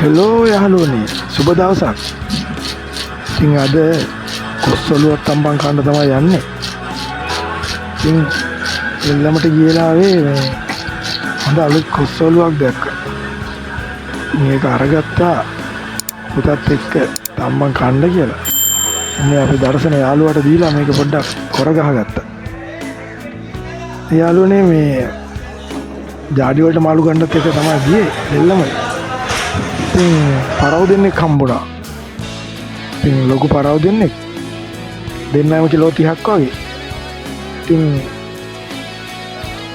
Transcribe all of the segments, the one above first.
Hello යහළුවනේ සුබ දවසක්. ඉතින් අද කොස්සොලුවක් තම්බන් කන්න තමයි යන්නේ. ඉතින් එල්ලමට ගියලාවේ මේ හොඳ අලුත් කොස්සොලුවක් දැක්කා. මේක අරගත්තා පුතත් එක්ක තම්බන් කන්න කියලා. ඉන්නේ අපි දර්ශන යාළුවාට දීලා මේක පොඩ්ඩක් කොර ගහගත්තා. යාළුවනේ මේ ජාඩි වලට මාළු ගන්නත් එක තමයි ගියේ එල්ලමයි. ඉතින් පරව දෙන්නෙක් හම්බුණා. ඉතින් ලොකු පරව දෙන්නෙක් දෙන්නම කිලෝ 30ක් වගේ. ඉතින්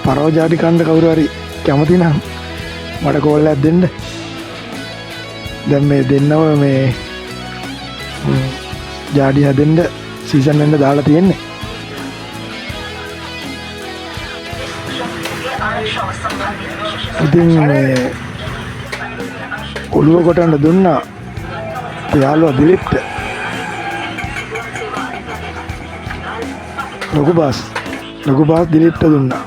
පරව ජාඩි කන්න කවුරු හරි කැමති නම් මට කෝල් එකක් දෙන්න. දැන් මේ දෙන්නව මේ ජාඩි හදෙන්න සීසන් වෙන්න දාලා තියෙන්නේ. ඉතින් මේ ඔළුව කොටන්න දුන්නා යාළුවා දිලිප්ට. ලොකු බාස් දිලිප්ට දුන්නා.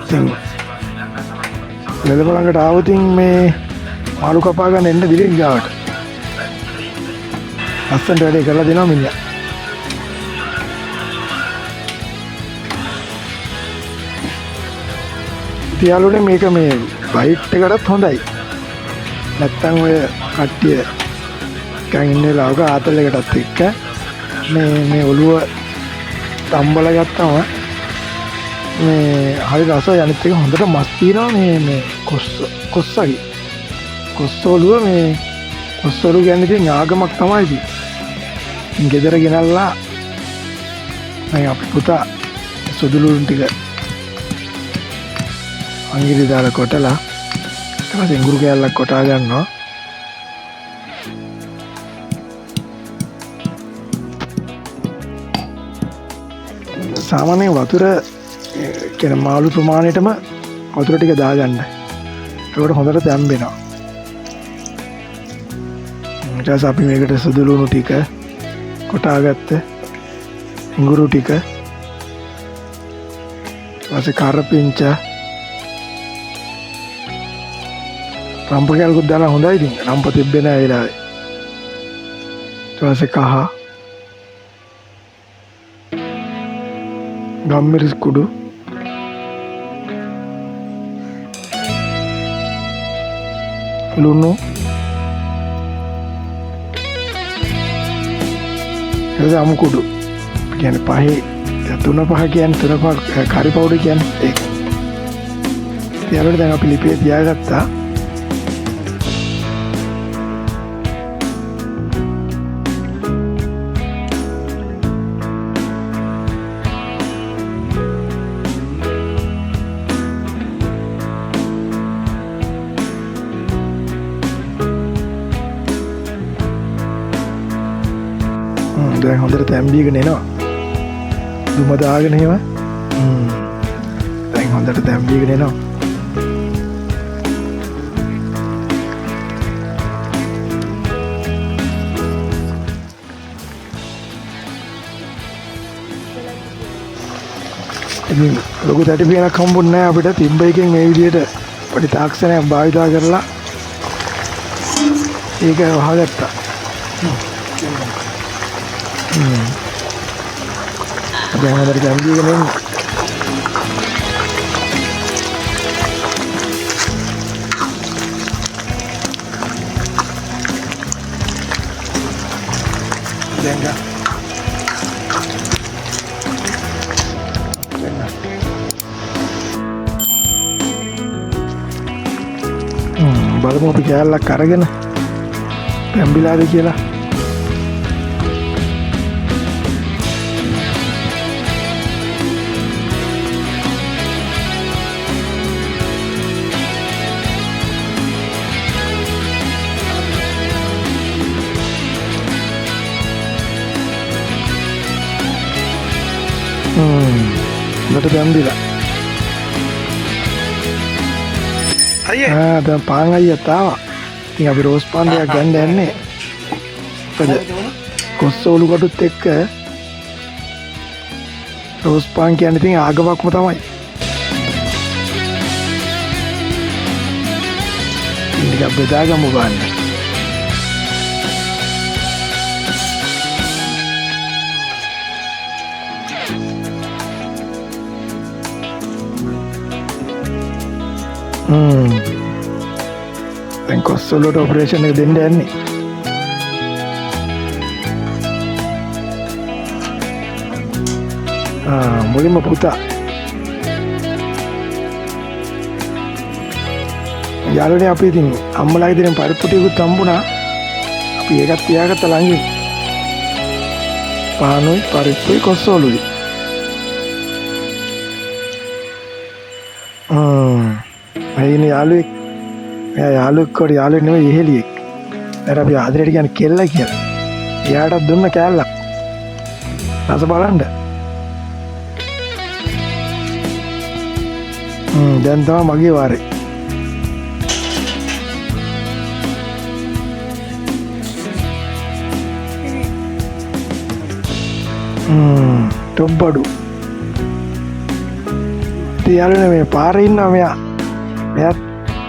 ඉතින් ලෙලප ළඟට ආවතින් මේ මාළු කපා ගන්න එන්න දිලිප් ගාවට. අස්සන්ට වැඩේ කරලා දෙනවා මිනිහා. තියාලුනේ මේක මේ බයිට් එකටත් හොඳයි. නැත්තම් ඔය කට්ටිය කන් ඉන්නේ ලාවක ආතල් එකටත් එක්ක මේ ඔළුව තම්බල ගත්තම මේ හරි රසයි. අනිත් එක හොඳට මස් තියෙනවා මේ කොස්සගේ. කොස්ස ඔළුව මේ කොස්ස ඔළුව කියන්නේ ඉතින් ඥාගමක් තමයි ඉතින්. ඉතින් ගෙදර ගෙනල්ලා මම අපේ පුතා සුදුලුන් ටික අංගිරි දාලා කොටලා ඊට පස්සේ ඉඟුරු කෑල්ලක් කොටා ගන්නවා. සාමාන්‍යයෙන් වතුර කියන මාළු ප්‍රමාණයටම වතුර ටික දාගන්න. ඒකට හොඳට තැම්බෙනවා. ඊට පස්සේ අපි මේකට සුදු ලුණු ටික කොටාගත්ත ඉඟුරු ටික ඊපස්සේ කරපිංචා රම්ප කැල්කුත් දාලා හොඳයි. ඉතින් රම්ප තිබ්බේ නෑ ඒ වෙලාවේ. ඊට පස්සේ කහ ගම්මිරිස් කුඩු ලුණු එතකොට අමු කුඩු කියන්නේ පහේ 3-5 කියන්නේ 3-5 කරි පවුඩර් කියන්නේ ඒක. ඊළඟට දැන් අපි ලිපේ තියාගත්තා. දැන් හොඳට තැම්බීගෙන එනවා. දුම දාගෙන එහෙම. දැන් හොඳට තැම්බීගෙන එනවා. ඉතින් ලොකු තැටි පියනක් හම්බුන්නේ නැහැ අපිට. තිබ්බ එකෙන් මේ විදිහට පොඩි තාක්ෂණයක් භාවිතා කරලා ඒක වහගත්තා. දැන් හොඳට තැම්බීගෙන එන්න. දැන් බලමු අපි කෑල්ලක් අරගෙන තැම්බිලාද කියලා. හොඳට තැම්බිලා. දැන් පාන් අයියත් ආවා. ඉතින් අපි රෝස් පාන් දෙකක් ගන්න යන්නේ. මොකද කොස්ස ඔලු කටුත් එක්ක රෝස් පාන් කියන්නේ ඉතින් ආගමක්ම තමයි. ටිකක් බෙදාගමු බලන්න. දැන් කොස්සොල්ලට ඔපරේෂන් එක දෙන්න යන්නේ. මුලින්ම පුතා යාළුවනේ අපි ඉතින් අම්මලාගේ දෙන පරිප්පු ටිකකුත් හම්බුණා. අපි ඒකත් තියාගත්ත ළඟින්. පානුයි පරිප්පුයි කොස්සොල්ලුයි. අයිනේ යාළුවෙක්. එයා යාළුවෙක් කොට යාළුවෙක් නෙවෙයි ඉහෙලියෙක්. දැන් අපි ආදරයට කියන්නේ කෙල්ල කියලා. එයාටත් දුන්න කෑල්ලක්. රස බලන්න. දැන් තමයි මගේ වාරේ. ටොබ්බඩු. යාළුවනේ මේ පාරේ ඉන්නවා මෙයා. මෙයාත්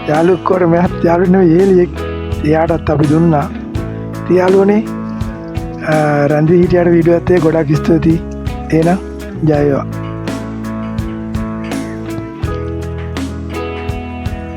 යාළුවෙක් කොට මෙයාත් යාළුවෙක් නෙවෙයි ඉහෙලියෙක්. එයාටත් අපි දුන්නා. යාළුවනේ රන්දි හිටියට වීඩියෝ එකත් ගොඩක් ස්තුතියි. එහෙනම් ජය වේවා.